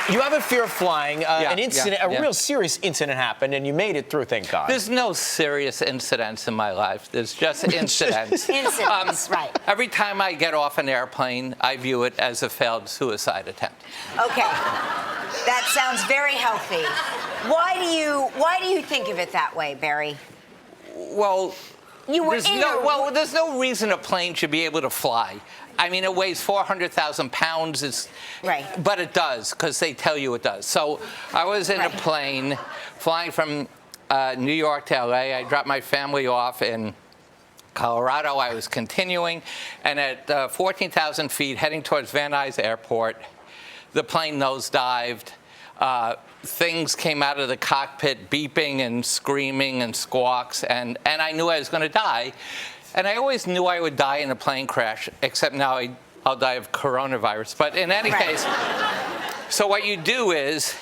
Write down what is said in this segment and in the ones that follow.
You have a fear of flying. An incident, a yeah. real serious incident happened, and you made it through, thank God. There's no serious incidents in my life. There's just incidents. Incidents, right. Every time I get off an airplane, I view it as a failed suicide attempt. Okay. That sounds very healthy. Why do you think of it that way, Barry? Well, there's no reason a plane should be able to fly. I mean, it weighs 400,000 pounds. Right. But it does, because they tell you it does. So I was in a plane flying from New York to LA. I dropped my family off in Colorado. I was continuing. And at 14,000 feet, heading towards Van Nuys Airport, the plane nosedived. Things came out of the cockpit beeping and screaming and squawks. And I knew I was going to die. And I always knew I would die in a plane crash, except now I'll die of coronavirus. But in any case, so what you do is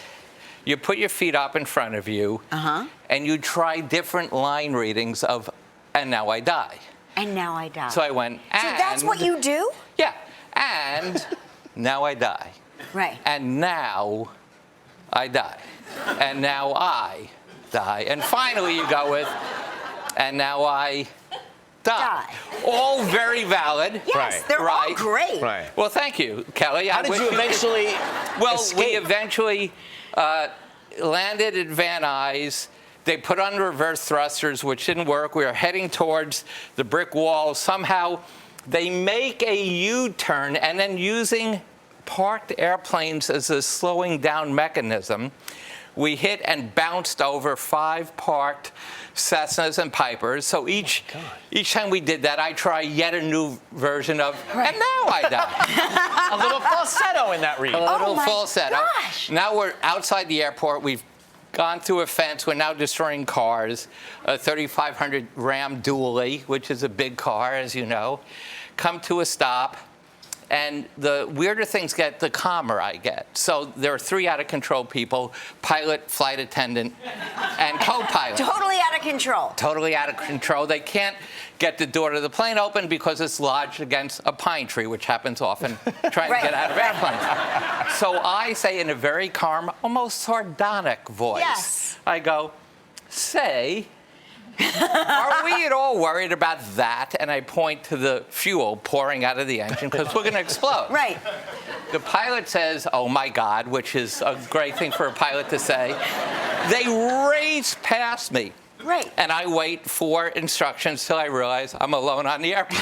you put your feet up in front of you, and you try different line readings of, and now I die. And now I die. So I went, and. So that's what you do? Yeah. And now I die. Right. And now I die. And now I die. And finally you go with, and now I die. All very valid. Yes, they're all great. Right. Well, thank you, Kelly. How did you eventually escape? We eventually landed at Van Nuys. They put on reverse thrusters, which didn't work. We were heading towards the brick wall. Somehow they make a U-turn, and then using parked airplanes as a slowing down mechanism, we hit and bounced over 5 parked Cessnas and Pipers. So each time we did that, I try yet a new version of, and now I die. A little falsetto in that read. A little falsetto. Gosh. Now we're outside the airport. We've gone through a fence. We're now destroying cars. A 3500 Ram Dually, which is a big car, as you know, come to a stop. And the weirder things get, the calmer I get. So there are 3 out-of-control people: pilot, flight attendant, and co-pilot. Totally out of control. Totally out of control. They can't get the door to the plane open because it's lodged against a pine tree, which happens often trying to get out of airplanes. So I say in a very calm, almost sardonic voice, I go, say, are we at all worried about that? And I point to the fuel pouring out of the engine because we're going to explode. Right. The pilot says, oh, my God, which is a great thing for a pilot to say. They race past me. Right. And I wait for instructions till I realize I'm alone on the airplane.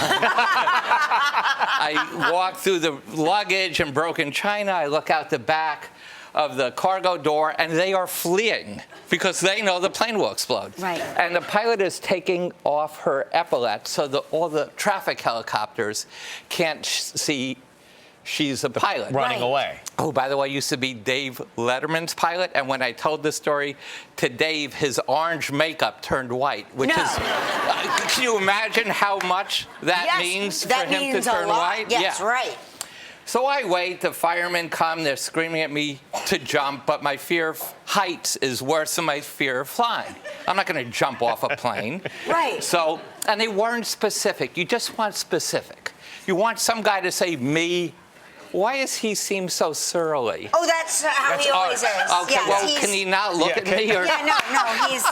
I walk through the luggage and broken china. I look out the back of the cargo door, and they are fleeing because they know the plane will explode. Right. And the pilot is taking off her epaulette so that all the traffic helicopters can't see she's a pilot. Running away. Oh, by the way, used to be Dave Letterman's pilot, and when I told this story to Dave, his orange makeup turned white, which is, can you imagine how much that means for him to turn white? Yes, right. So I wait, the firemen come, they're screaming at me to jump, but my fear of heights is worse than my fear of flying. I'm not going to jump off a plane. Right. So, and they weren't specific. You just want specific. You want some guy to say, me. Why does he seem so surly? Oh, that's how he always is. Okay, yes, well, can he not look at me? Or? Yeah, no, he's.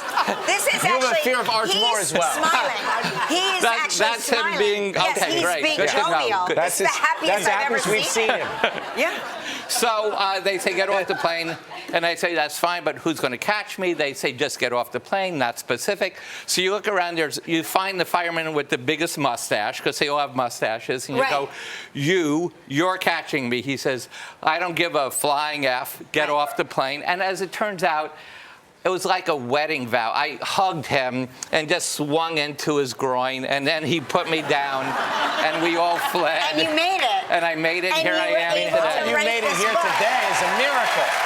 This is you actually. have a fear of Arch Moore as well. Smiling. He's actually that's smiling. him being okay. Yes, great. He's Good being to know. jovial. Good. That's the happiest I've ever we've seen him. Yeah. So they say, get off the plane. And I say, that's fine, but who's going to catch me? They say, just get off the plane, not specific. So you look around, you find the fireman with the biggest mustache, because they all have mustaches. And you go, you're catching me. He says, I don't give a flying F. Get off the plane. And as it turns out, it was like a wedding vow. I hugged him and just swung into his groin, and then he put me down, and we all fled. And you made it. And I made it. And here I am today. You made it here today is a miracle.